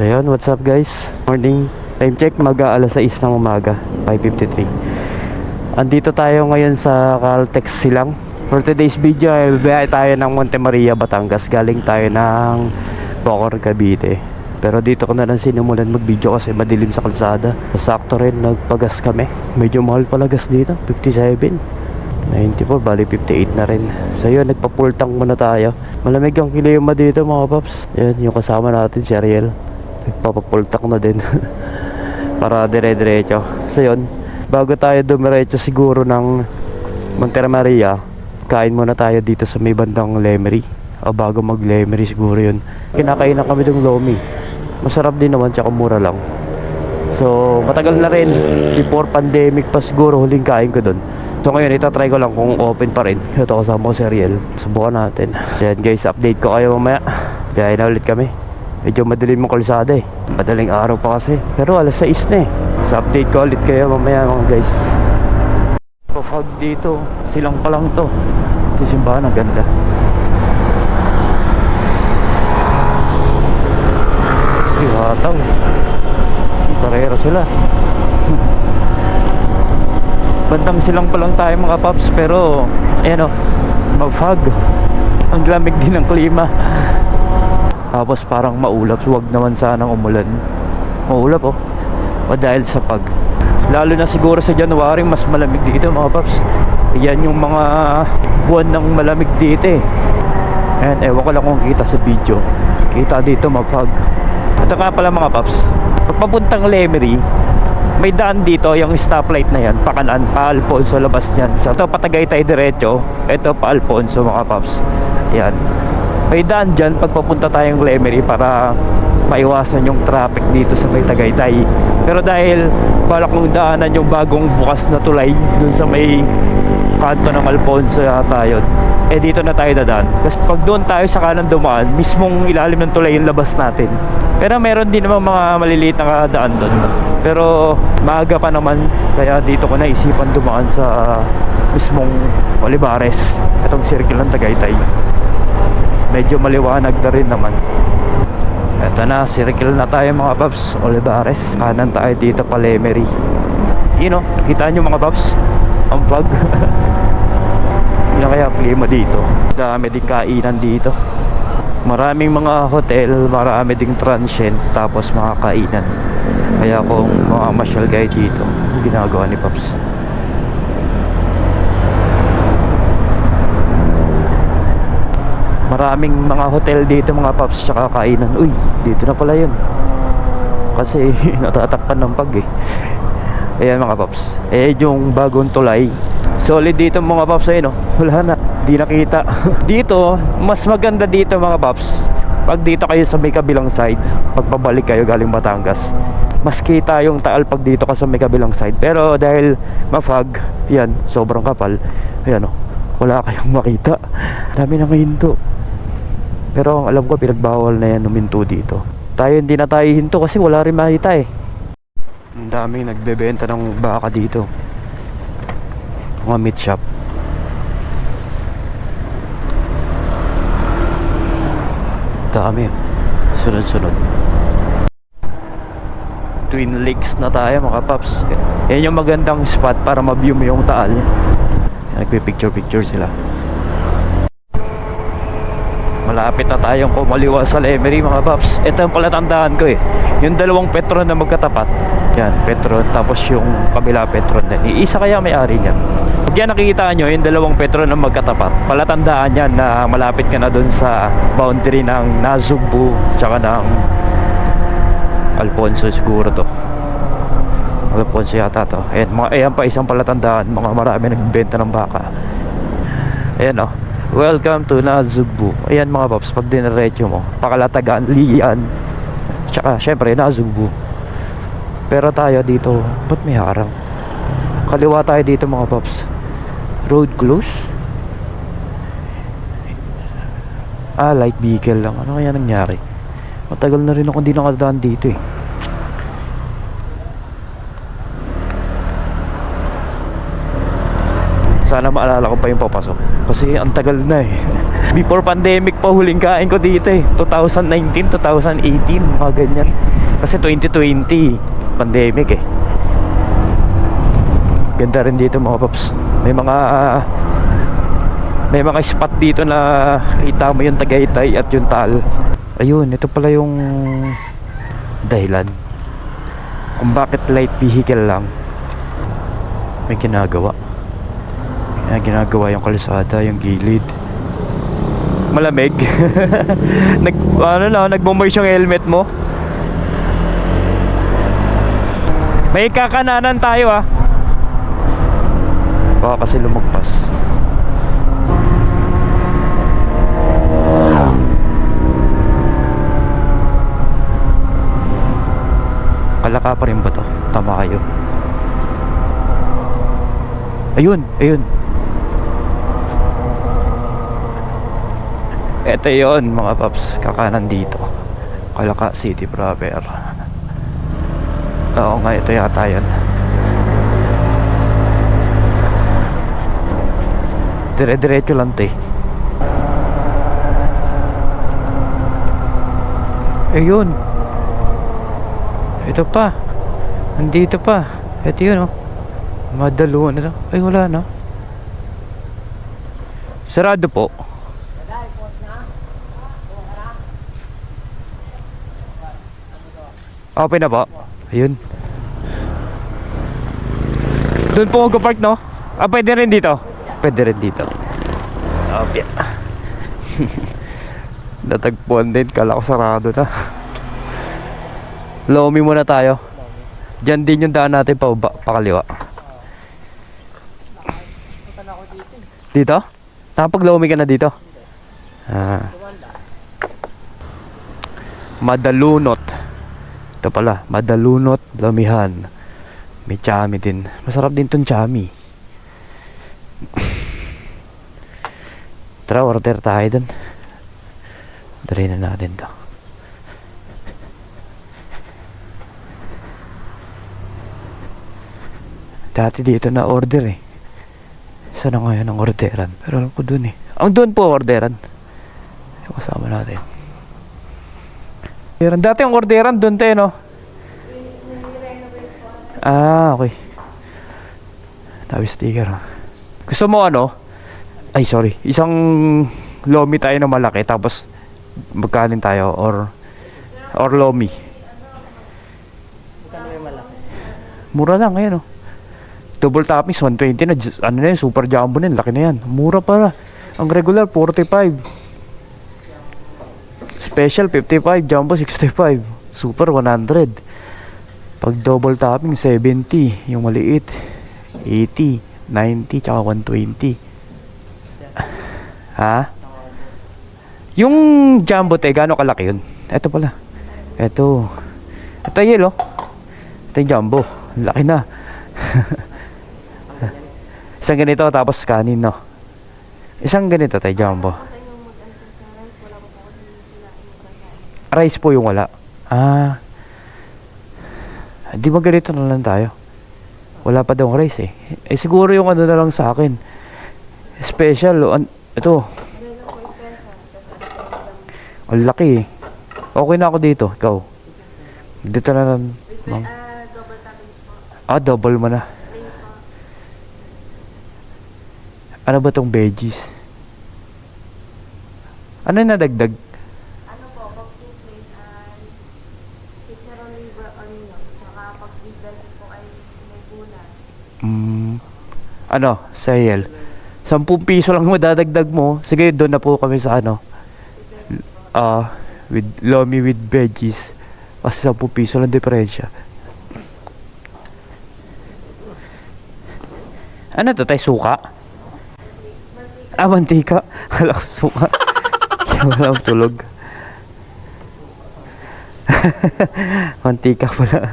So yun, what's up guys? Morning. Time check, alas 6 ng umaga, 5:53. Andito tayo ngayon sa Caltex Silang. For today's video ay biyahe tayo ng Monte Maria, Batangas. Galing tayo ng Bocor, Cavite. Pero dito ko na lang sinimulan mag-video kasi madilim sa kalsada. Sakto rin, nagpagas kami. Medyo mahal pala gas dito, 57. 94, bali 58 na rin. So yun, nagpa-full tank muna tayo. Malamig ang kilima dito mga paps. Yan, yung kasama natin si Ariel, nagpa-full tank na din. Para dire-diretso. So yun, bago tayo dumiretso siguro ng Monte Maria, kain muna tayo dito sa may bandang Lemery. O bago mag Lemery siguro yun, kinakain na kami ng lomi. Masarap din naman, tsaka mura lang. So matagal na rin, before pandemic pa siguro huling kain ko dun. So ngayon itatry ko lang kung open pa rin. Ito kasama ko si Ariel, subukan natin. Yan guys, update ko kayo mamaya. Kaya na ulit kami. Medyo madilim ang kalsada eh, madaling araw pa kasi. Pero alas 6 na eh. So update ko ulit kayo mamaya mga guys. Fog dito, silang pa lang to. Ito simbahan, ang ganda. Iwataw, parehera sila. Bandang silang pa lang tayo mga paps. Pero ayan o, mag-fog. Ang lamig din ng klima. Tapos parang maulap. Huwag naman sanang umulan. Maulap oh. O dahil sa pag, lalo na siguro sa January, mas malamig dito mga paps. Yan yung mga buwan ng malamig dito eh. And ewan ko lang kung kita sa video. Kita dito mag-fog. Ito nga pala mga paps, pagpapuntang Lemery, may daan dito, yung stoplight na yan, pakanan, pa Alfonso labas yan. So ito Patagaytay diretso, ito pa Alfonso mga paps. Yan, may daan dyan pagpapunta tayong Lemery para maiwasan yung traffic dito sa may Tagaytay. Pero dahil balak mong daanan yung bagong bukas na tulay dun sa may kanto ng Alfonso yata yun, eh dito na tayo dadaan. Kasi pag doon tayo sa kanan dumaan, mismong ilalim ng tulay yung labas natin. Pero meron din naman mga maliliit na daan doon. Pero maaga pa naman, kaya dito ko naisipan dumaan sa mismong Olivares, itong circle ng Tagaytay. Medyo maliwanag na rin naman. Eto na, circle na tayo mga paps, Olivares. Kanan tayo dito pa Lemery. You know, kita nyo mga paps, ang fog. Yan kaya klima dito. Dami din kainan dito. Maraming mga hotel, marami ding transient, tapos mga kainan. Kaya kung mga masyal kayo dito, ginagawa ni Paps. Maraming mga hotel dito mga Paps, tsaka kainan. Uy, dito na pala yun. Kasi natatakpan ng pag eh. Ayan mga Paps, eh yung bagong tulay. Solid dito mga Paps, ayun oh. Wala na, di nakita. Dito, mas maganda dito mga Paps, pag dito kayo sa may kabilang side, pag pabalik kayo galing Batangas, mas kita yung Taal pag dito ka sa may kabilang side. Pero dahil ma-fog, yan, sobrang kapal. Ayan oh, wala kayong makita. Dami na mahinto. Pero alam ko pinagbawal na yan huminto dito. Tayo hindi na tayo hinto kasi wala rin makita eh. Ang daming nagbebenta ng baka dito, mga meat shop. Dami, sunod-sunod. Twin Lakes na tayo mga paps. Yan yung magandang spot para ma-view mo yung Taal. Nagpipicture-picture sila. Malapit na tayong kumaliwa sa Lemery mga paps. Ito yung palatandaan ko eh, yung dalawang Petron na magkatapat. Yan, Petron, tapos yung kabila Petron din. Iisa kaya may-ari niyan. Pag yan nakikita nyo, yung dalawang Petron na magkatapat, palatandaan yan na malapit ka na dun sa boundary ng Nasugbu tsaka ng Alfonso siguro to. Alfonso yata to. Ayan pa isang palatandaan, mga marami nagbenta ng baka. Ayan oh, welcome to Nasugbu. Ayan mga paps, pag diniretso mo, Pakalatagan, Lian, tsaka syempre Nasugbu. Pero tayo dito, ba't may harang? Kaliwa tayo dito mga paps. Road close? Light vehicle lang. Ano kaya nangyari? Matagal na rin ako hindi nakadaan dito eh. Sana maalala ko pa yung papasok, kasi ang tagal na eh. Before pandemic pa huling kain ko dito eh. 2019, 2018, mga ganyan. Kasi 2020, pandemic eh. Ganda rin dito mga paps. May mga spot dito na kita mo yung Tagaytay at yung Taal. Ayun, ito pala yung dahilan kung bakit light vehicle lang may ginagawa. Ginagawa yung kalsada, yung gilid. Malamig. Nagmo-moist yung helmet mo. May kakananan tayo ah. Baka kasi lumagpas. Kalaka pa rin ba to? Tama kayo. Ayun, ayun. Ito yun mga paps, kakanan dito. Kalaka City proper. Oo nga, ito yata yan. Dire-diretso lang to eh. Ayun. Ito pa. Nandito pa. Ito yun oh. Madaluhan na to. Ay wala no. Sarado po. Open na po. Ayun. Doon po ako park no. Ah pwede rin dito. Pwede rin dito. Okay. Natagpuan din. Kala ko sarado na. Lomi muna tayo. Diyan din yung daan natin pakaliwa. Dito? Nakapag-lomi ka na dito? Ah. Madalunot. Ito pala, Madalunot, Lomihan. May chami din. Masarap din tong chami. Tara, order tayo dun. Dari na natin to. Dati dito na order eh. Saan na ngayon ang orderan? Pero alam ko dun eh. Ang dun po orderan. Yung kasama natin. Dati ang orderan dun tayo no? Ah okay. Tabi sticker ha. Gusto mo ano? Ay sorry. Isang lomi tayo na malaki. Tapos magkanin tayo or lomi. Mura lang ngayon oh. Double toppings 120 na, ano na yun, super jumbo na yun, laki na yan. Mura pala. Ang regular 45. Special 55, jumbo 65, super 100. Pag double topping 70, yung maliit 80, 90, tsaka 120. Ha? Yung jumbo te, gaano kalaki yun? Ito pala. Ito yelo. Ito yung jumbo. Laki na. Isang ganito tapos kanin no. Isang ganito tayo jumbo. Rice po yung wala. Ah. Di ba ganito na lang tayo? Wala pa daw rice eh. Eh siguro yung ano na lang sa akin. Special ito. Ang laki eh. Okay na ako dito. Ikaw. Dito na lang. Ah, double mo na. Ano ba tong veggies? Ano na dagdag? Ano po, pag 2 plate ay chicharon liver onion, tsaka pag beef veggies po ay may gulay. Ano, sale. 10 piso lang madadagdag mo. Sige, doon na po kami sa ano. With lomi with veggies. Kasi 10 piso lang diferensya. Ano to, tayo suka? Ah, mantika. Wala ko suka. Wala akong tulog. Mantika pala.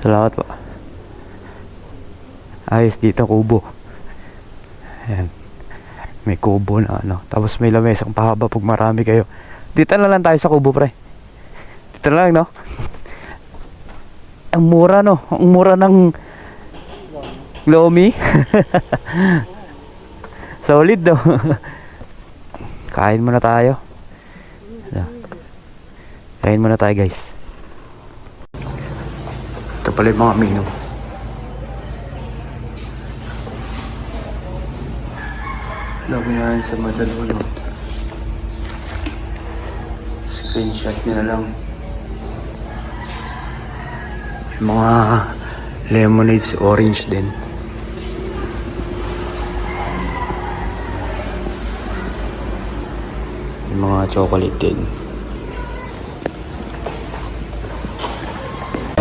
Salamat po. Ayos dito, kubo. Ayan. May kubo na ano. Tapos may lamesang pahaba pag marami kayo. Dito na lang tayo sa kubo, pre. Dito na lang, no? Ang mura, no? Ang mura ng Lomi. Solid daw. Kain muna tayo. Kain muna tayo guys. Ito pala yung mga menu. Lomi yan sa Madalunot. Screenshot nyo na lang. Yung mga lemonades orange din. Yung mga chocolate din.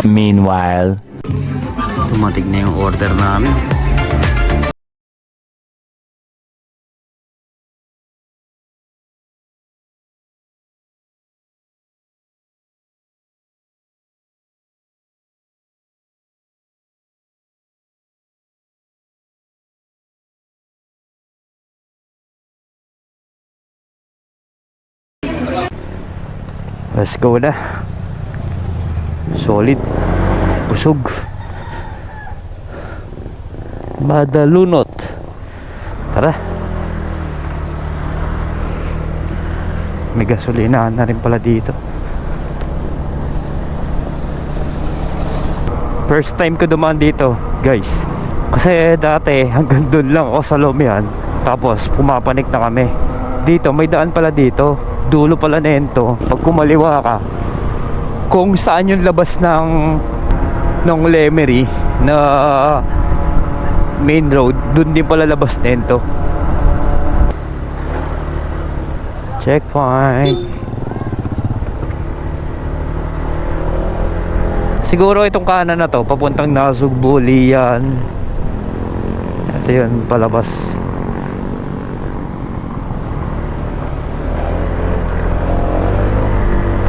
Meanwhile, tumatig na yung order namin. Let's go na. Solid. Busog. Madalunot. Tara. May gasolina na rin pala dito. First time ko dumaan dito, guys. Kasi dati hanggang doon lang ako sa Lomihan. Tapos pumapanik na kami. Dito may daan pala dito. Dulo pala nento. Pag kumaliwa ka, kung saan yung labas ng Lemery na main road, dun din pala labas nento. Checkpoint. Siguro itong kanan na to papuntang Nasugbu, Lian. Ito yun palabas.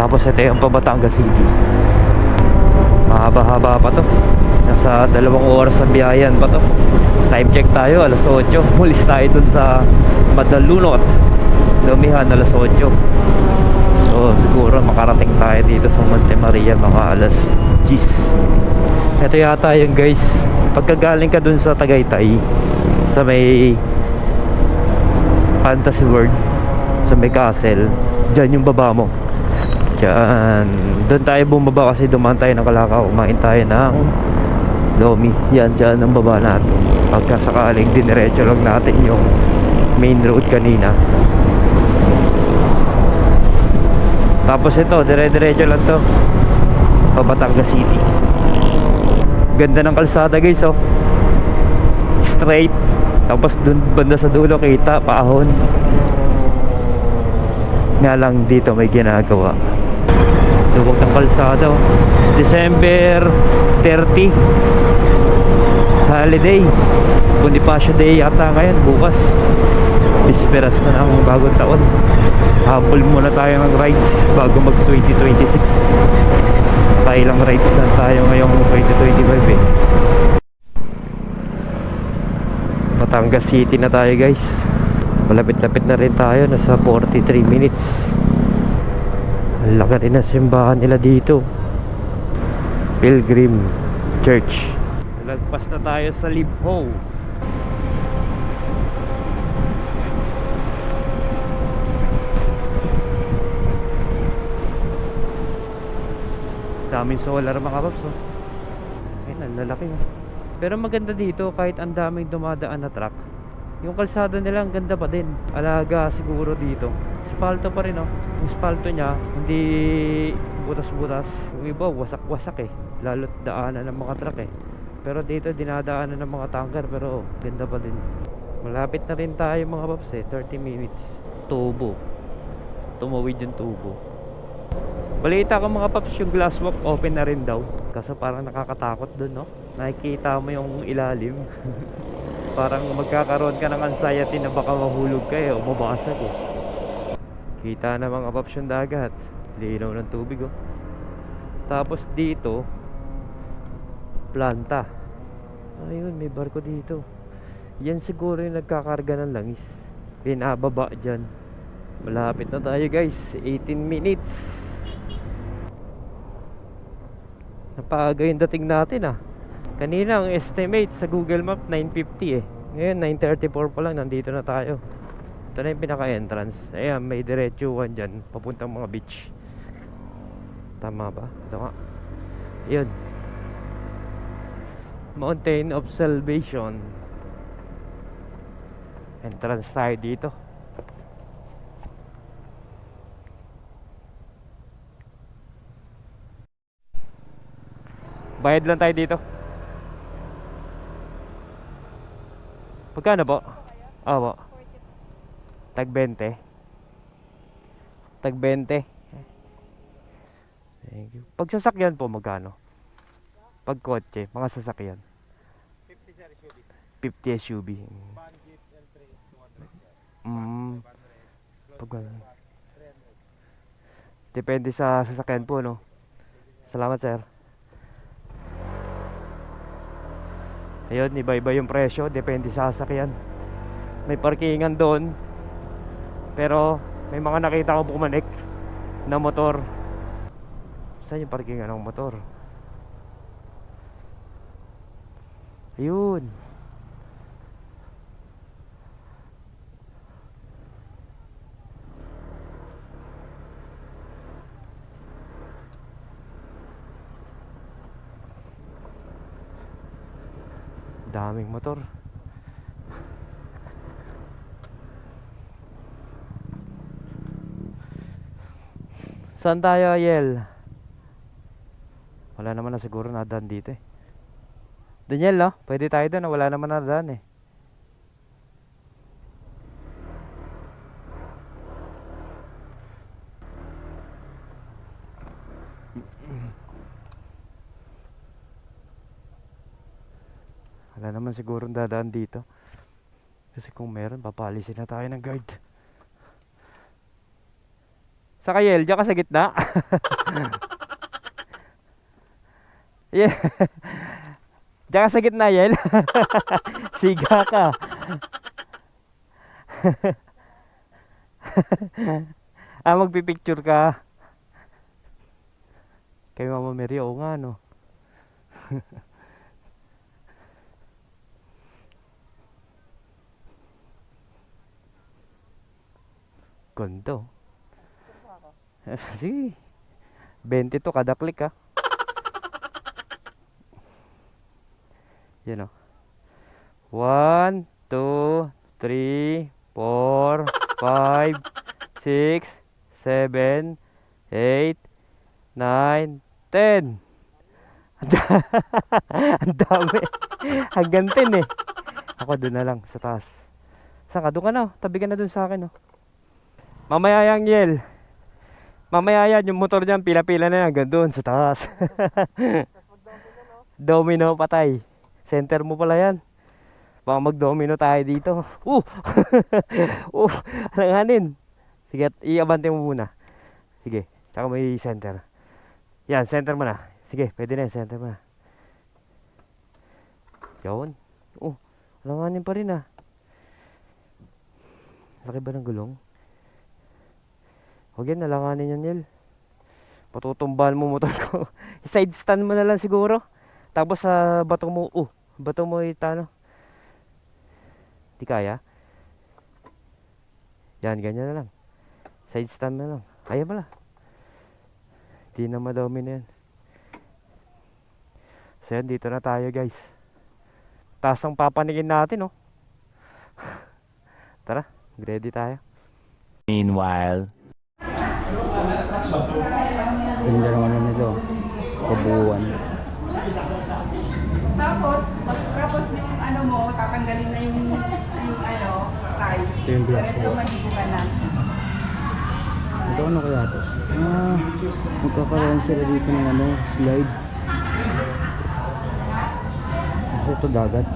Tapos ito yung Batangas City. Mahaba-haba pa to. Nasa 2 oras ang biyayan pa to. Time check tayo, alas 8. Mulis tayo dun sa Madalunot. Lomihan, alas 8. So siguro makarating tayo dito sa Monte Maria mga alas 10. Ito yata yung guys, pagkagaling ka dun sa Tagaytay, sa may Fantasy World, sa may castle, dyan yung baba mo. Diyan, doon tayo bumaba kasi dumaan tayo ng Kalakaw. Kumain tayo ng Lomi. Yan, dyan ang baba natin. Pagka sakaling diniretso lang natin yung main road kanina. Tapos ito, dire-diretso lang to Batangas City. Ganda ng kalsada guys, oh. Straight. Tapos dun banda sa dulo kita paahon. Nga lang dito may ginagawa. Lubog ng kalsada, oh. December 30 holiday, Bonifacio Day yata ngayon, bukas. Bisperas na ng bagong taon. Habol muna tayo ng rides bago mag 2026. Ilang rides na tayo ngayong 2025 eh. Batangas City na tayo guys. Malapit-lapit na rin tayo. Nasa 43 minutes. Ang laki rin na simbahan nila dito, Pilgrim Church. Nalagpas na tayo sa Libho. Daming solar mga paps, oh. Ayun, ang lalaki, oh. Pero maganda dito kahit ang daming dumadaan na truck. Yung kalsada nila ang ganda pa din. Alaga siguro dito. Spalto pa rin, oh. Yung spalto niya hindi butas-butas. Yung iba wasak-wasak eh. Lalo't daanan ng mga truck eh. Pero dito dinadaanan ng mga tanker, pero ganda pa din. Malapit na rin tayo mga paps eh. 30 minutes. Tubo. Tumawid yung tubo. Balita ko mga paps, yung glass walk open na rin daw. Kaso parang nakakatakot dun, no? Nakikita mo yung ilalim. Parang magkakaroon ka ng anxiety na baka mahulog ka eh, o mabasag eh. Kita na mga paps yung dagat. Linaw ng tubig, oh. Tapos dito planta. Ayun, may barko dito. Yan siguro yung nagkakarga ng langis. Pinababa dyan. Malapit na tayo guys. 18 minutes. Napaaga yung dating natin, ah. Kanina ang estimate sa Google Map 9:50 eh. Ngayon 9:34 pa lang, nandito na tayo. Ito na yung pinaka-entrance. Ayan, may diretsuhan dyan papuntang mga beach. Tama ba? Ito nga. Yun, Mountain of Salvation. Entrance tayo dito. Bayad lang tayo dito. Pagkano po? Po. Tag 20. Tag 20. Thank you. Pag sasakyan po, magkano? Pag kotse, mga sasakyan. 50 SUV. Pag, depende sa sasakyan po, no? Salamat, sir. Ayun, iba-iba yung presyo, depende sa sasakyan. May parkingan doon, pero may mga nakita ko bumanik na motor. Saan yung parkingan ng motor? Ayun. Daming motor. Saan tayo, Yel? Wala naman na siguro nadaan dito eh. Daniel, no? Pwede tayo doon, wala naman nadaan eh. Wala naman siguro dadaan dito. Kasi kung meron, papalisin na tayo ng guard. Sa Yel, diyan ka sa gitna. Yeah. Diyan ka sa gitna, Yel. Siga ka. Magpipicture ka. Kay Mama Mary, oo nga, no. Ganto. Sige. 20 to kada click, ha. Yan o. 1, 2, 3, 4, 5, 6, 7, 8, 9, 10. Ang dami. Hanggang 10 eh. Ako doon na lang sa taas. Saan ka? Doon ka na. Tabi ka na doon sa akin. Mamaya yang Yel. Mamaya yan. Yung motor dyan. Pila-pila na yan. Hanggang doon sa taas. Domino patay. Center mo pala yan. Baka mag-domino tayo dito. Alanganin. Sige, iabante mo muna. Sige, tsaka may center. Yan, center mo na. Sige, pwede na yan, center mo na. Yun. Alanganin pa rin ah. Laki ba ng gulong? Huwag yan, alanganin yan, Yel. Patutumbahan mo motor ko. Side stand mo na lang siguro. Tapos sa bato mo, bato mo itano. Di kaya? Yan, ganyan na lang. Side stand na lang. Kaya pala. Di na madami na yan. So yan, dito na tayo guys. Taas ang papanigin natin, oh. Tara, ready tayo. Meanwhile, Ganda naman na nito. Kabuuan. Tapos yung ano mo, tatanggalin na yung ano, tie. Ito yung glass Ito mo. magiging na. Ito ano kaya ito? Magkakaroon sila dito ng ano, slide. Ito dagat.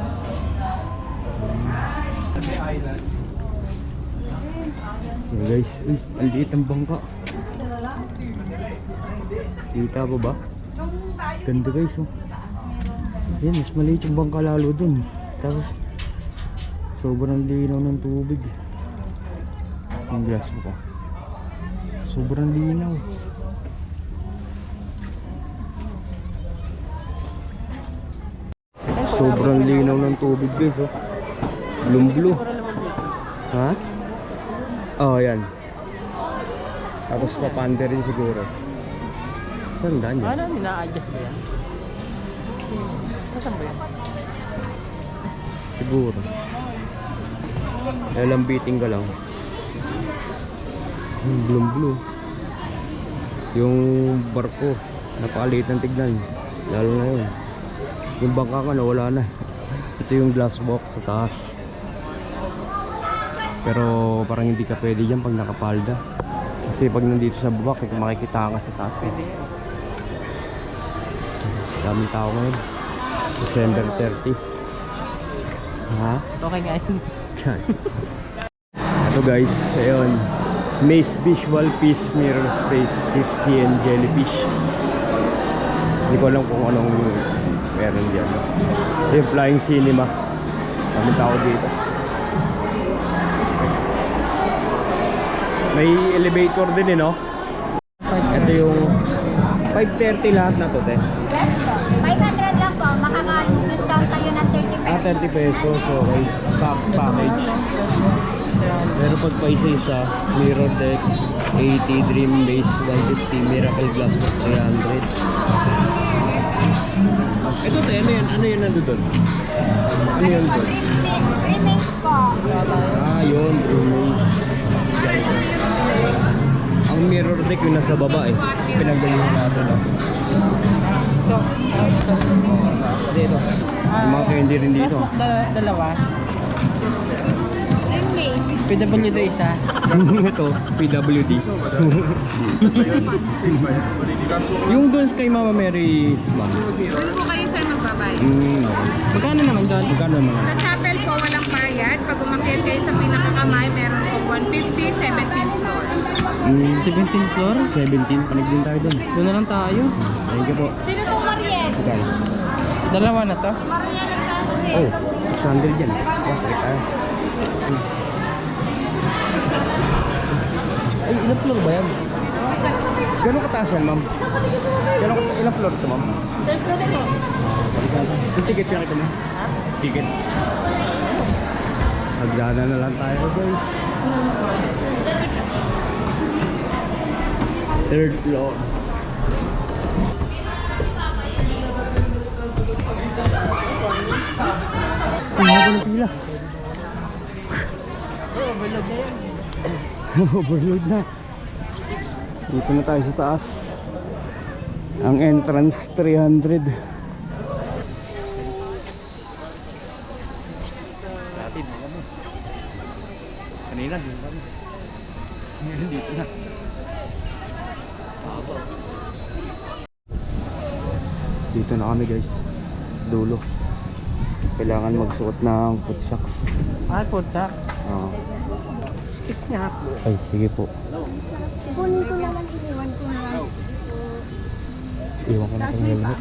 Yan guys, ang liit ang bangka. Kita ba ba? Ganda guys, oh. Yan, mas maliit yung bangka lalo dun. Tapos sobrang linaw ng tubig. Ang glass mo ko. Sobrang linaw. Sobrang linaw ng tubig guys oh. Blue. Ha? Oh, yan. Tapos papanda rin siguro. Saan daan yan? Ano, nina-adjust ba yan? Saan ba yan? Siguro. Lalambitin ka lang. Blue. Yung barko, napakaliit ng tignan. Lalo na yun. Yung bangka ka wala na. Ito yung glass box sa taas. Pero parang hindi ka pwede dyan pag nakapalda. Kasi pag nandito sa baba, makikita ka sa taas. Daming tao ngayon. December 30. Ha? Okay nga yun. Ito guys, ayun. Maze Visual Peace Mirror Space Deep Sea and Jellyfish. Hindi ko alam kung anong meron dyan. Yung Flying Cinema. Kami tao dito. May elevator din no? Ito yung 530 lahat na to, te. 500 lang po, makaka-discount tayo ng 30 Ah, 30 pesos. Okay. Top package. Pero pag pa isa-isa, Mirror Deck 80, Dream Base 150, Miracle Glass 300. Ito te, ano yun nando doon? Ano yun doon? Remains po. Ah, yun, Dream Base. Ang Mirror Deck yung nasa baba eh. Pinagalingan natin dito. Yung mga candy rin dito. Dalawa. Remains. PWD isa. Ito, PWD. Yung doon kay Mama Mary, ma'am. Doon po kayo sir magbabayad. Okay. Magkano naman doon? Magkano naman? Sa chapel po walang bayad. Pag umakyat kayo sa pinakakamay, meron po 150, 17 floor. 17 floor? 17, panig din tayo doon. Doon na lang tayo. Thank you po. Sino tong Mariel? Magkano? Dalawa na to? Mariel nagsasabi. Oh, 600 yan. Bakit tayo? Ay, ilang floor ba yan? Gano'ng kataas yan, ma'am? Ilang floor ito, ma'am? Third floor po. Yung ticket yung ito, ma'am? Ticket. Magdana na lang tayo, guys. Third floor. Ang haba ng pila. Overload na. Dito na tayo sa taas. Ang entrance 300. Dati mo kami. Kanina din kami. Ngayon dito na. Dito na kami guys. Dulo. Kailangan magsuot ng foot socks. Ah, putak. Oo. Excuse niya ako. Ay, sige po. Kunin ko naman, iniwan ko na lang. Iwan ko na itong helmet.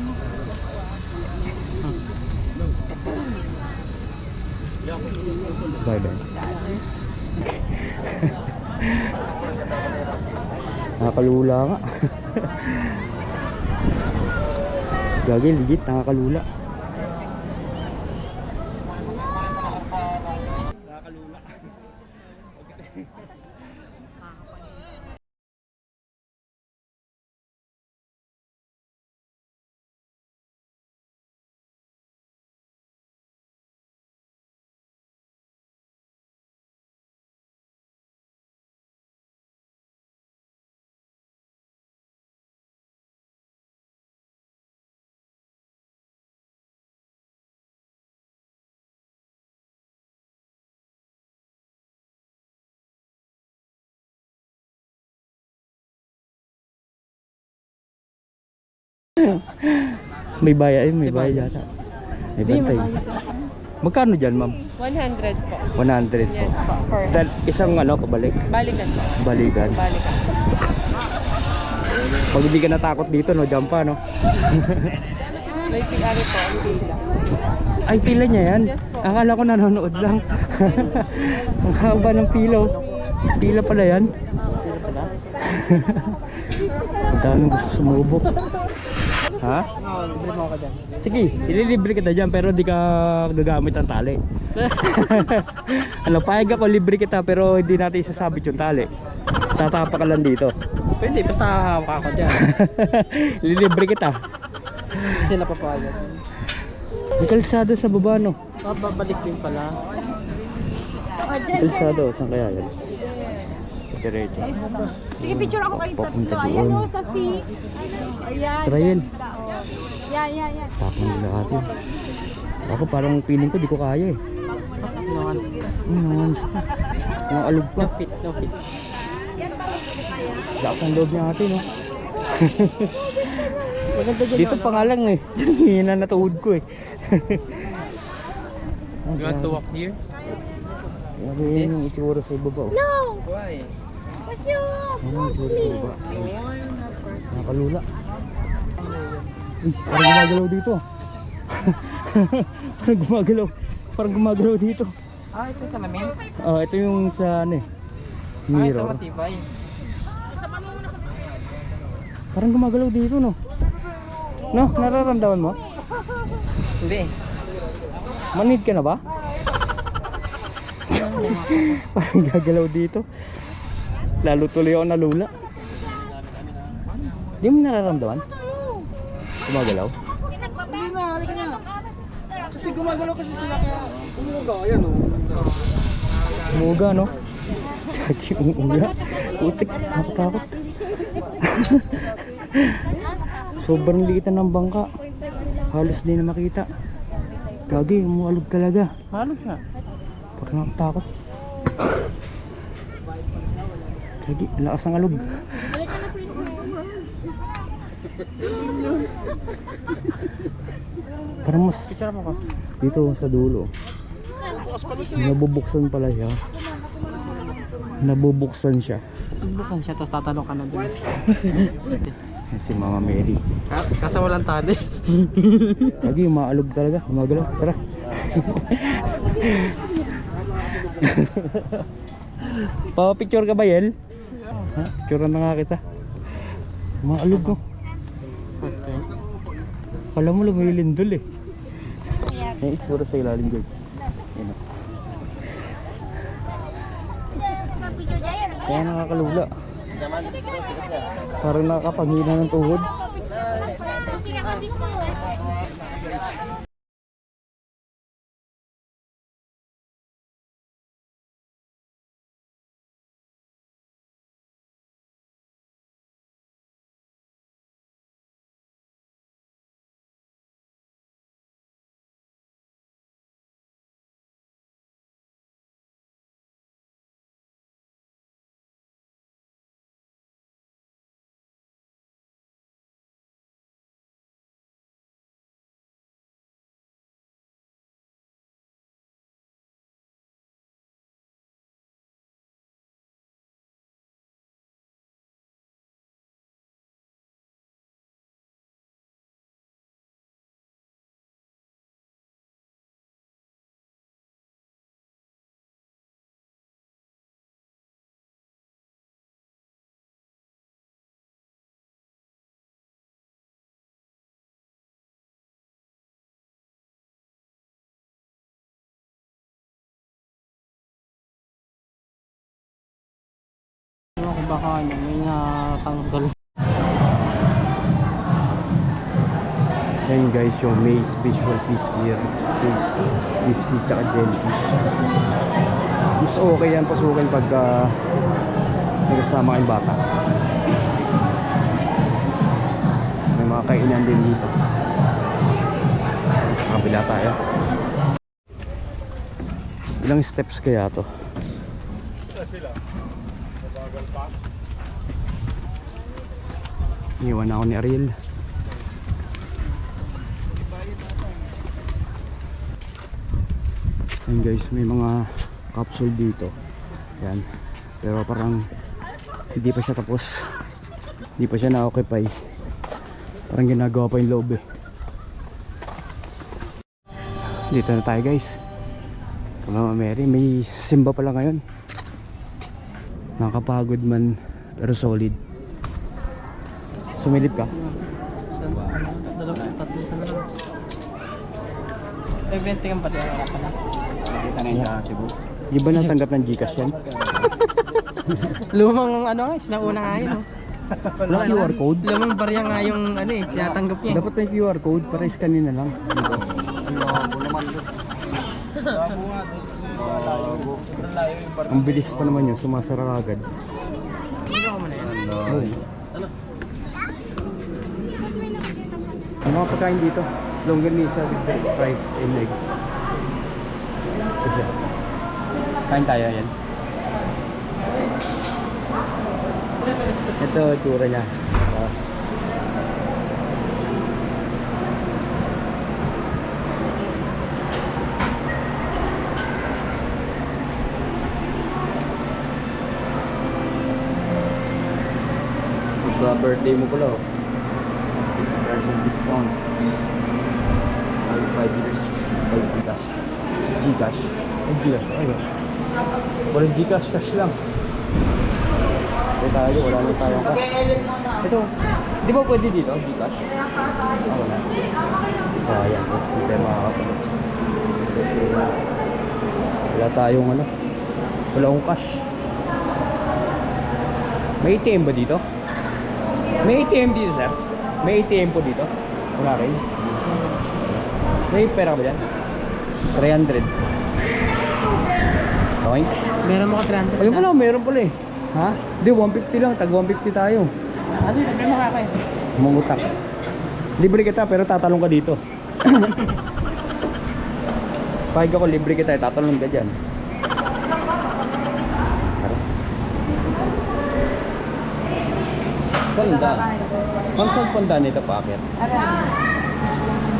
Bye bye. Nakakalula nga. Gagi, legit, nakakalula. Nakakalula. May bayad, may bayad yata. May bantay. Magkano dyan, ma'am? 100 po. 100 po. Yes po. Per head. Dahil isang pabalik. Balikan po. Balikan. Balikan. Pag hindi ka natakot dito, no, jump pa, no? May ano po, ang pila. Ay, pila niya yan? Yes po. Akala ko nanonood lang. Ang haba ng pila, oh. Pila pala yan. Pila pala. Ang daming gusto sumubok. Ha? Oo, libre mo ako dyan. Sige, ililibre kita dyan pero di ka gagamit ng tali. Ano, payag ako, libre kita pero hindi natin isasabit yung tali. Tatapa ka lang dito. Pwede, basta hahawak ako dyan. Ililibre kita. Hindi sila papayag. May kalsada sa baba, no? Babalik din pala. Kalsada, saan kaya yan? Diretso. Sige, picture ako kayong Papunta tatlo. Ayan doon. o, sa sea. Ayan. Trial. Yan. Tapang nila natin. Ako parang feeling ko di ko kaya eh. No hands. Nangangas ka. Mga alog pa. No fit, no fit. Lakas ang loob niya natin, no? Maganda dyan. Dito pa nga lang eh. Hina na tuhod ko eh. You want to walk here? Ano yun yung itsura sa ibaba? No! Why? What's your Ano yung itsura sa ibaba? Nakakalula. Uy, parang gumagalaw dito. Parang gumagalaw dito. Ah, ito sa lamin? Oh, ito yung sa ano eh. Ah, ito Mirror. matibay. Parang gumagalaw dito, no? No? Nararamdaman mo? Hindi. Manid ka na ba? Parang gagalaw dito. Lalo tuloy ako nalula. Di mo nararamdaman? Gumagalaw? Hindi na, halika na. Kasi gumagalaw kasi sila kaya umuga. Ayan o. Umuga, no? Gagi, umuga. Utik, nakatakot. Sobrang liitan ng bangka. Halos di na makita. Gagi, umualog talaga. Halog siya. Parang nakatakot. Gagi, ang lakas ng alog. Parang mas Picture mo ko. dito sa dulo. Nabubuksan pala siya. Nabubuksan siya. Bukan siya, tapos tatanong ka na doon. Yan si Mama Mary. Kasi walang tali. Lagi umaalog talaga. Umagalaw. Tara. Papa-picture ka ba, Yel? Ha? Picture na nga kita. Umaalog, no? Okay. Kala mo lumilindol eh. Yan, puro sa ilalim, guys. Yan, oh. Kaya nakakalula. Parang nakakapanghina ng tuhod. Ewan ko baka ano, may natanggal. Yan guys, yung Maze Visual Peace Mirror Space Deep Sea tsaka Jellyfish. Mas okay yan pasukin pagka may kasama kayong bata. May mga kainan din dito. Kabila tayo. Ilang steps kaya to? Iwan ako ni Ariel. Ayan guys, may mga capsule dito. Yan. Pero parang hindi pa siya tapos. Hindi pa siya na-occupy. Parang ginagawa pa yung loob eh. Dito na tayo guys. Mama Mary, may simba pala ngayon. Nakakapagod man pero solid. Sumilip ka? Nagbente kang pati wala pala. Kita na yun sa Cebu. Di ba natanggap ng Gcash yan? Lumang ano, sinauna nga yun. Oh. Wala QR code? Lumang barya nga yung ano eh, tinatanggap niya. Dapat may QR code para scanin na lang. Ang bilis pa naman yun, sumasara agad. Oo. Ang mga pagkain dito, longganisa with rice and egg. Ito siya. Kain tayo yan. Ito, itsura niya. Tapos, birthday mo pala oh. Present discount. 5 years. 5 Gcash. Gcash? Gcash? Ayun. Walang Gcash, cash lang. Ito tayo, wala na tayong cash. Ito, di ba pwede dito? Gcash? Wala. Sayang, kasi hindi tayo makakapag. Wala tayong ano. Wala akong cash. May ATM ba dito? May ATM dito, sir? May ATM po dito? Wala rin? May pera ba dyan? 300. Okay? Meron mo ka 300. Ayun pala, meron pala eh. Ha? Hindi, 150 lang. Tag 150 tayo. Ano, libre mo ka kayo. Mangutak. Libre kita pero tatalong ka dito. Pahig ako, libre kita, tatalong ka dyan. Saan daan? Ma'am, saan po ang daan nito paakyat?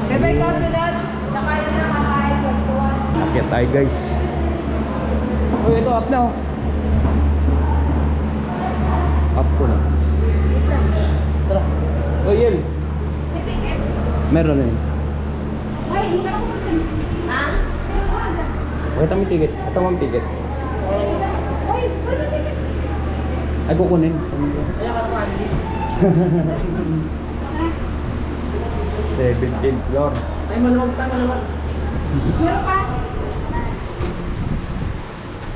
Bebe, ikaw sunod. Tsaka yun na kakain. Pagkuhan. Akyat tayo guys. Oh, ito up na oh. Up ko na. Tara. Oh, Yel. Meron na yun. Ay, hindi ka ako ha? Ito may ticket. Ito may ticket. Ay, wala ticket. Ay, kukunin. Kaya ka naman, 17th floor. ay maluwag pa, maluwag. Meron ka?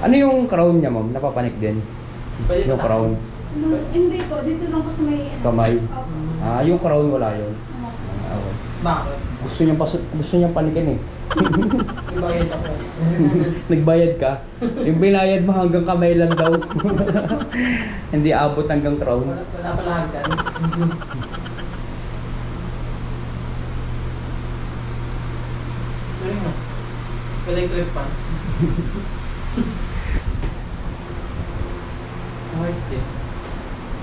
Ano yung crown niya, ma'am? Napapanik din. Yung crown. Hindi po, dito lang po sa may... Kamay. Ah, yung crown wala yun. Ah, okay. Bakit? Gusto niyang panikin eh. Ibayad ako. Nagbayad ka. Yung binayad mo hanggang kamay lang daw. Hindi abot hanggang crown. Wala pala hagdan. Meron mo. Electric fan. Ayos din.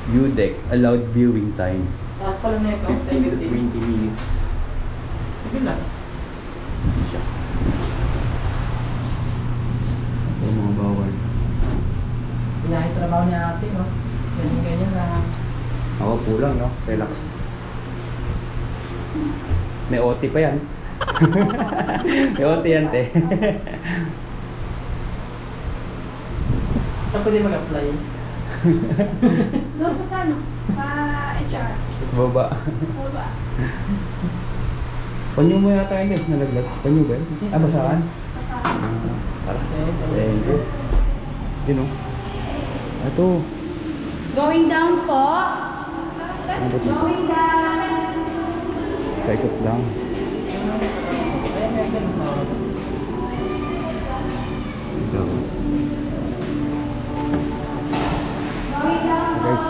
View deck, allowed viewing time. Taas pala na ito, 70. 20 minutes. Sige lang. Siya. So, mga bawal. Pinahit trabaho niya ate, no? Ganyan na. Ako kulang, no? Relax. May OT pa yan. May OT yan, te. Saan pwede mag-apply? Doon po sa ano? Sa HR. Baba. Sa baba. Panyo mo yata yun eh, nalaglag. Panyo ba yun? Ah, basahan? Sa... Tara. Thank you. Yun o. Ito. Going down po. Ano ba ito? Going down. Kaikot lang. Ito. Going down po. Guys.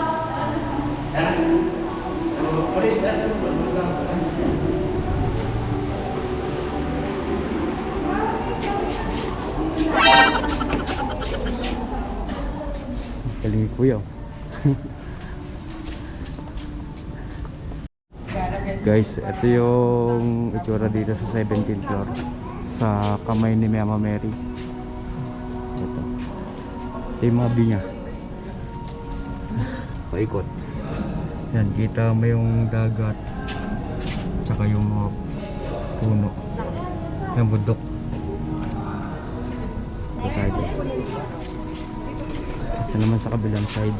Galing ni Kuya. Guys, ito yung itsura dito sa 17th floor sa kamay ni Mama Mary. Ito. Ito yung mga view niya. Paikot. Yan, kita mo yung dagat tsaka yung mga puno. Yung bundok. Ito tayo dito. Ito naman sa kabilang side.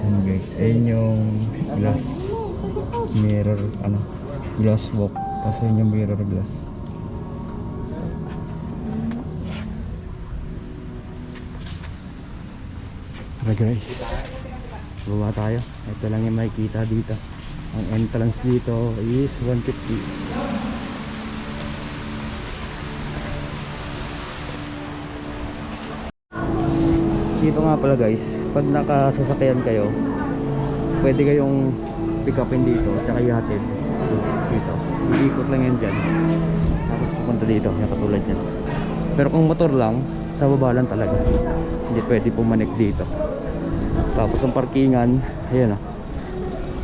Yan guys, ayun yung glass mirror ano glass walk. Kasi yun yung mirror glass. Tara guys, baba tayo. Ito lang yung makikita dito. Ang entrance dito is 150. Dito nga pala guys, pag nakasasakyan kayo, pwede kayong pick upin dito tsaka ihatid dito. Iikot lang yan dyan, tapos pupunta dito, yung katulad yan. Pero kung motor lang, sa baba lang talaga, hindi pwede pumanik dito. Tapos ang parkingan, ayan o.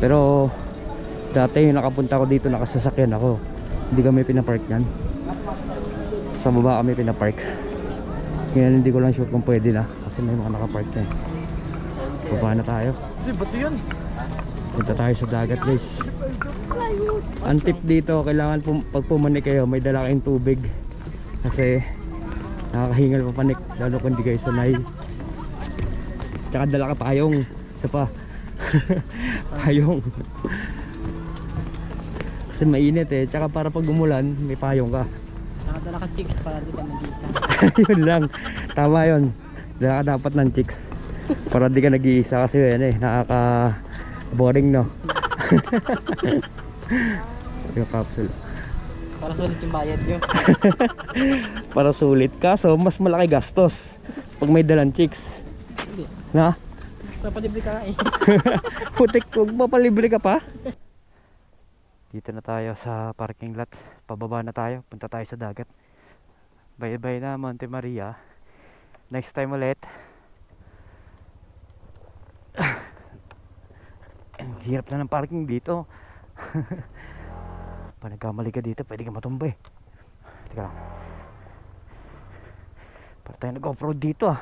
Pero dati yung nakapunta ko dito, nakasasakyan ako, hindi kami pinapark yan, sa baba kami pinapark. Ngayon hindi ko lang sure kung pwede na, kasi may mga nakapark na eh. Baba na tayo. Bato yan. Punta tayo sa dagat guys. Ang tip dito, kailangan pag pumanik kayo, may dala kayong tubig. Kasi nakakahingal papanik, lalo kung di kayo sanay. Tsaka dala ka payong. Isa pa. Payong. Kasi mainit eh. Tsaka para pag umulan, may payong ka. Nakadala ka chicks para di ka nag-iisa. Yun lang. Tama yun. Dala ka dapat ng chicks. Para di ka nag-iisa kasi yun eh. Nakaka boring no. Yung capsule. Para sulit yung bayad nyo. Para sulit. Kaso mas malaki gastos pag may dalang chicks. Hindi. Na? Papalibre ka eh. Putik, huwag mapalibre ka pa. Dito na tayo sa parking lot. Pababa na tayo. Punta tayo sa dagat. Bye-bye na Monte Maria. Next time ulit. Ang hirap na ng parking dito. Pag nagkamali ka dito, pwede ka matumba eh. Teka lang. Para tayo nag-off-road dito ah.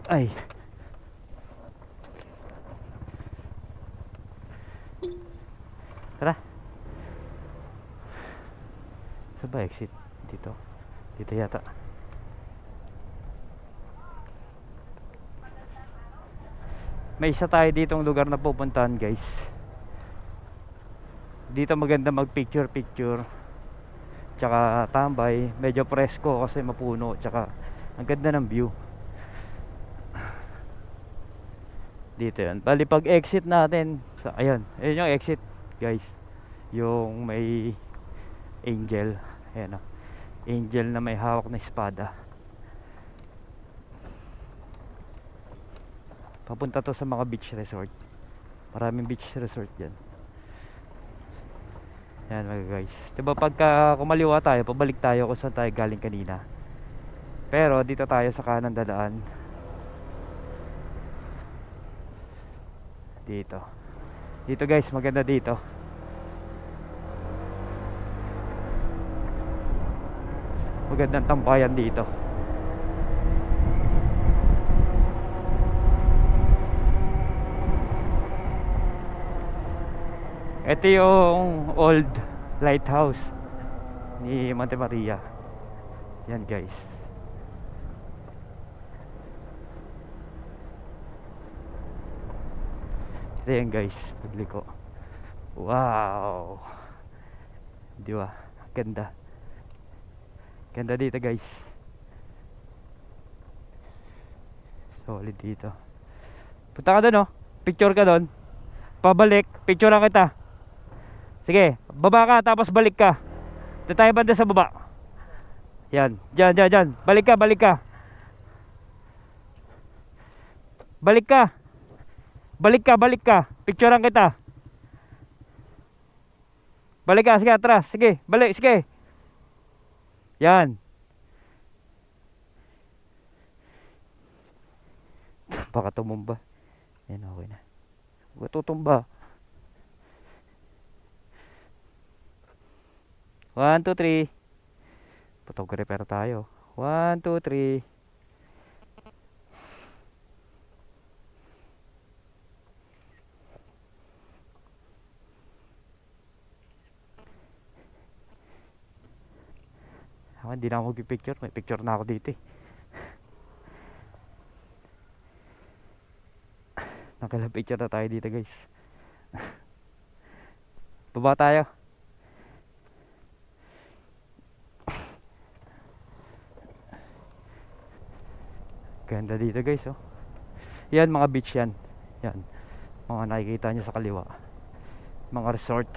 Ay. Tara. Saan ba exit? Dito. Dito yata. May isa tayo ditong lugar na pupuntahan guys. Dito maganda mag picture picture. Tsaka tambay. Medyo presko kasi mapuno. Tsaka ang ganda ng view. Dito yan. Bali pag exit natin ayan. Ayan yung exit guys. Yung may angel. Ayan o. Angel na may hawak na espada. Papunta to sa mga beach resort. Maraming beach resort dyan. Yan mga guys. Diba pagka kumaliwa tayo, pabalik tayo kung saan tayo galing kanina. Pero dito tayo sa kanan dadaan. Dito. Dito guys, maganda dito. Magandang tambayan dito. Ito yung old lighthouse ni Monte Maria. Yan guys. Ito yan guys, pagliko. Wow. Di ba? Ganda. Ganda dito guys. Solid dito. Punta ka doon oh. Picture ka doon. Pabalik, picturean kita. Sige, baba ka tapos balik ka. Dito tayo banda sa baba. Yan, dyan. Balik ka. Balik ka. Picturean kita. Balik ka, sige atras. Sige, balik, sige. Yan. Baka tumumba. Yan, okay na. Huwag tutumba. 1, 2, 3. Photographer tayo. 1, 2, 3. Ako hindi na ako mag-picture. May picture na ako dito eh. Nakala picture na tayo dito guys. Baba tayo. Ganda dito guys oh. Yan mga beach yan. Yan. Mga nakikita nyo sa kaliwa. Mga resort.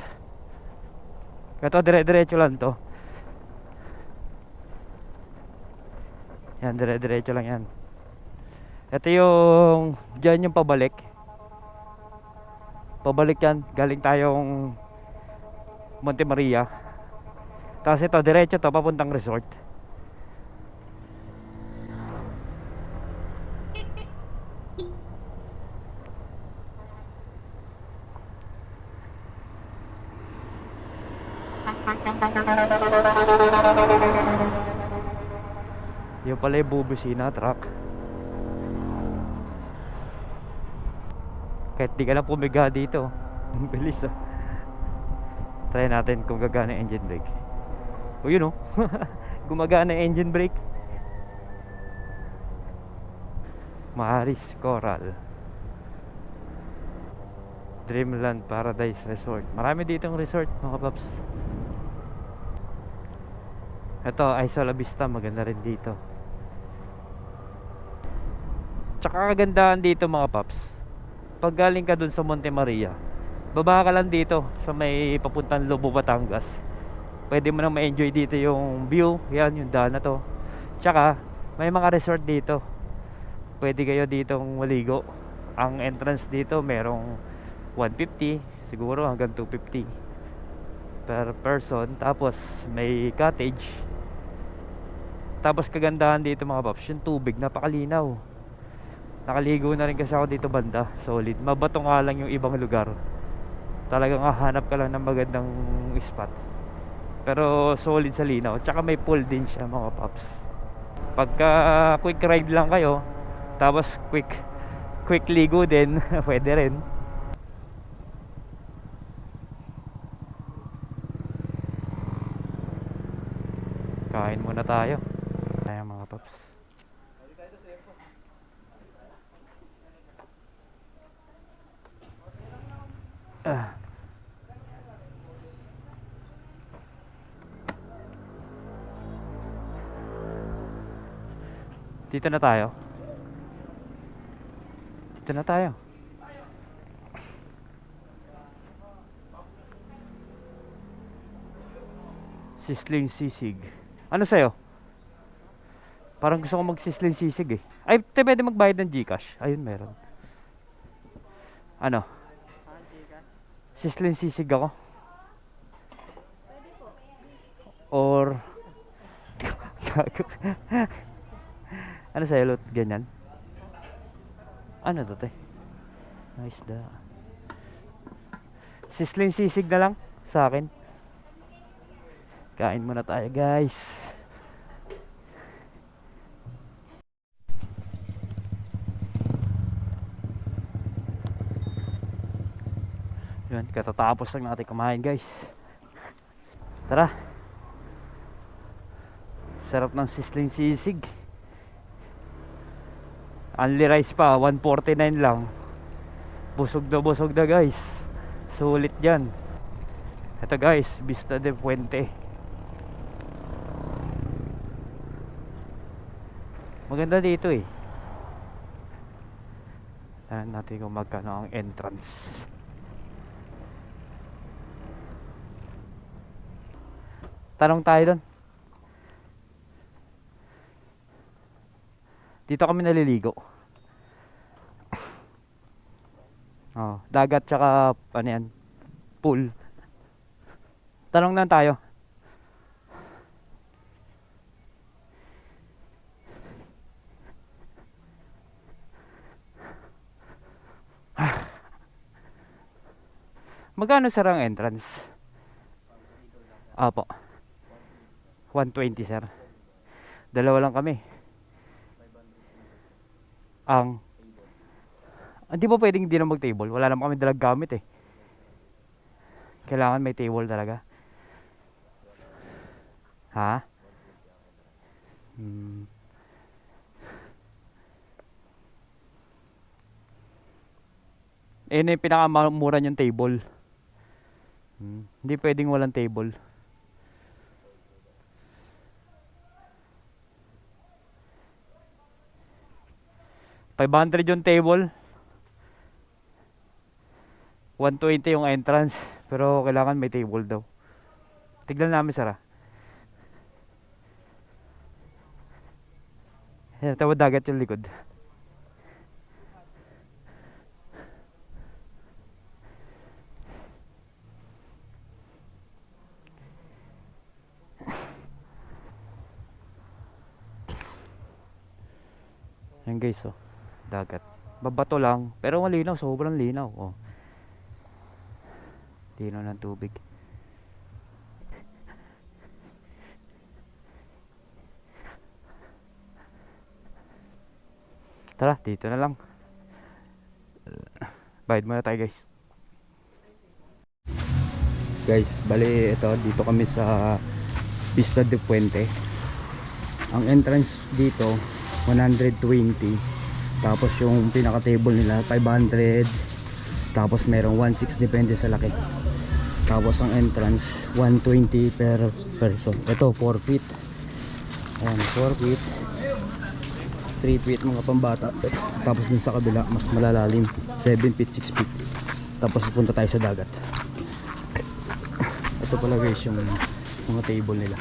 Ito dire-diretso lang to. Yan dire-diretso lang yan. Ito yung dyan yung pabalik. Pabalik yan. Galing tayong Monte Maria. Tapos ito diretso to papuntang resort. Yung pala yung bubusina truck. Kahit di ka lang pumiga dito. Ang bilis ah. Try natin kung gagana yung engine brake. O yun oh. Gumagana yung engine brake. Maharis Coral Dreamland Paradise Resort. Marami ditong resort mga paps. Ito Isola Vista, maganda rin dito. Tsaka kagandahan dito mga paps, pag galing ka dun sa Monte Maria, baba ka lang dito sa may papuntang Lobo, Batangas. Pwede mo nang ma-enjoy dito yung view. Yan yung daan na to. Tsaka may mga resort dito. Pwede kayo ditong maligo. Ang entrance dito merong 150 siguro hanggang 250 per person. Tapos may cottage. Tapos kagandahan dito mga paps, yung tubig napakalinaw. Nakaligo na rin kasi ako dito banda. Solid. Mabato nga lang yung ibang lugar. Talagang hahanap ka lang ng magandang spot. Pero solid sa linaw. Tsaka may pool din siya mga paps. Pagka quick ride lang kayo, tapos quick ligo din, pwede rin. Kain muna tayo. Ayan mga paps. Dito na tayo. Dito na tayo. Sisling sisig. Ano sa'yo? Parang gusto ko mag-sisling sisig eh. Ay, pwede magbayad ng GCash. Ayun, meron. Ano? Sisling sisig ako. Or ano sa'yo, Lot? Ganyan? Ano to, te? Nice da. Sisling sisig na lang sa akin. Kain muna tayo, guys. Yun, katatapos lang natin kumain, guys. Tara. Sarap ng sisling sisig. Only rice pa, 149 lang. Busog na guys. Sulit yan. Ito guys, Vista de Puente. Maganda dito eh. Tignan natin kung magkano ang entrance. Tanong tayo doon. Dito kami naliligo. Oh, dagat tsaka ano yan, pool. Tanong lang tayo. Magkano sarang entrance? Apo. 120 sir. Dalawa lang kami. Hindi po pwedeng hindi na mag-table. Wala naman kami dalag gamit eh. Kailangan may table talaga. Ha? Hmm. 。Ayun na yung pinakamura yung table. Hindi pwedeng walang table. $500 yung table. 120 yung entrance. Pero kailangan may table daw. Tignan namin, Sara. Yan, tawad dagat yung likod. Yan guys, oh. Dagat. Babato lang, pero malinaw, sobrang linaw, oh. Linaw ng tubig. Tara, dito na lang. Bayad muna tayo, guys. Guys, bali ito, dito kami sa Pista de Puente. Ang entrance dito 120, tapos yung pinaka table nila 500, tapos merong 16 depende sa laki. Tapos ang entrance 120 per person. Ito 4 feet. Ayan, 4 feet, 3 feet mga pambata. Tapos dun sa kabila mas malalalim, 7 feet, 6 feet. Tapos punta tayo sa dagat. Ito pala guys yung mga table nila.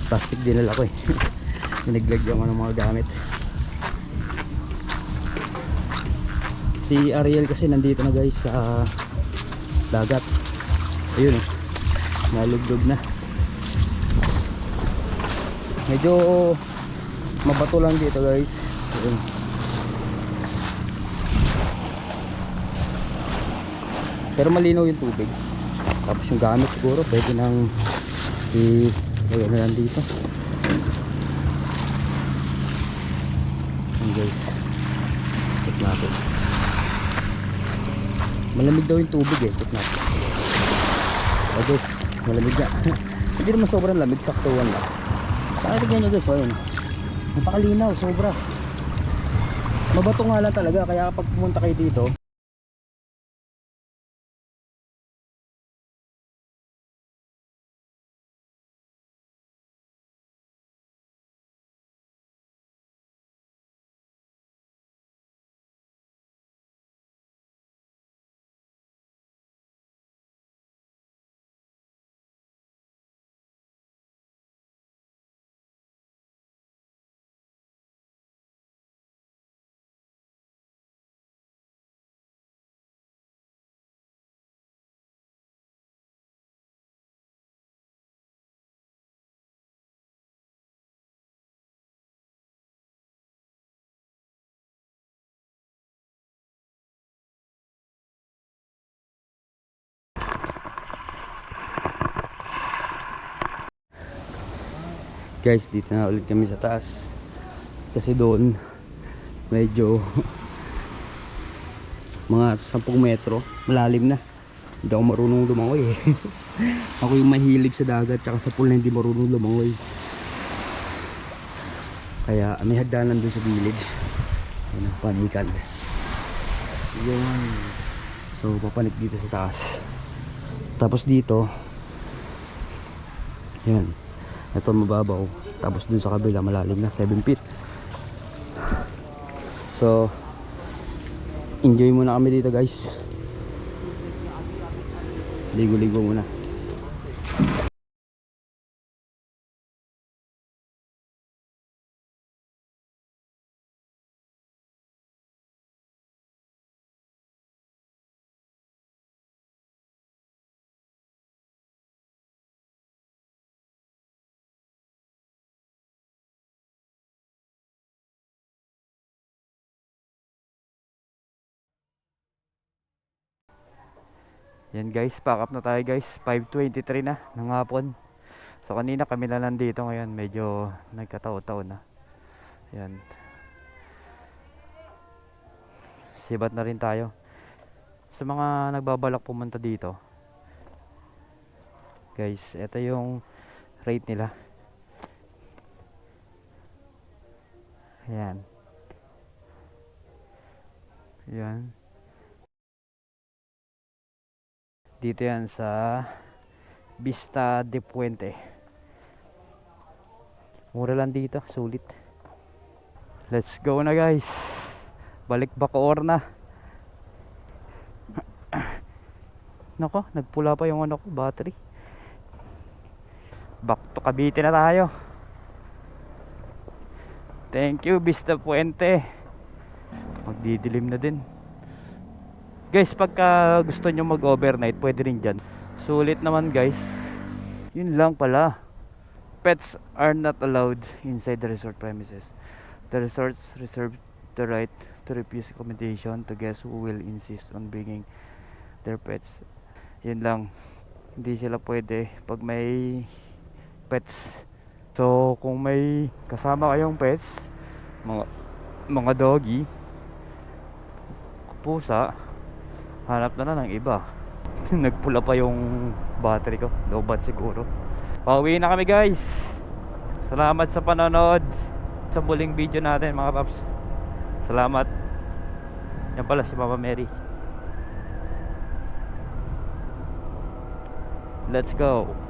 Plastic dinala ko eh. Pinaglagyan ko ng mga gamit. Si Ariel kasi nandito na guys sa dagat. Ayun eh, nalugdog na. Medyo mabato lang dito guys. Ayun. Pero malinaw yung tubig. Tapos yung gamit siguro pwede nang lagyan na lang dito. Ayan guys, check natin. Malamig daw yung tubig eh, check natin. Oh guys, malamig na. Hindi naman sobrang lamig, saktuhan lang. Saka tignan nyo guys, ayun, napakalinaw, sobra. Mabato nga lang talaga, kaya kapag pumunta kayo dito, guys, dito na ulit kami sa taas kasi doon medyo mga 10 metro malalim na. Hindi ako marunong lumangoy eh. Ako yung mahilig sa dagat tsaka sa pool na hindi marunong lumangoy, kaya may hagdanan doon sa gilid. Ayun, panikan yun. So papanik dito sa taas, tapos dito yan, ito mababaw, tapos dun sa kabila malalim na 7 feet. So enjoy muna kami dito guys, ligo-ligo muna. Yan guys, pack up na tayo guys. 5:23 na ng hapon. So kanina kami na nandito, ngayon medyo nagkataon-taon na. Yan. Sibat na rin tayo. Sa mga nagbabalak pumunta dito, guys, ito yung rate nila. Ayan. Ayan. Dito yan sa Vista de Puente. Mura lang dito, sulit. Let's go na guys. Balik Bacoor na. Nako, nagpula pa yung ano ko, battery. Back to Cavite na tayo. Thank you Vista Puente. Magdidilim na din. Guys, pagka gusto nyo mag overnight, pwede rin dyan. Sulit naman guys. Yun lang pala. Pets are not allowed inside the resort premises. The resorts reserve the right to refuse accommodation to guests who will insist on bringing their pets. Yun lang. Hindi sila pwede pag may pets. So kung may kasama kayong pets, mga doggy, pusa, hanap na ng iba. Nagpula pa yung battery ko, lobat siguro. Pauwi na kami guys. Salamat sa panonood sa muling video natin mga paps. Salamat. Yan pala si Mama Mary. Let's go.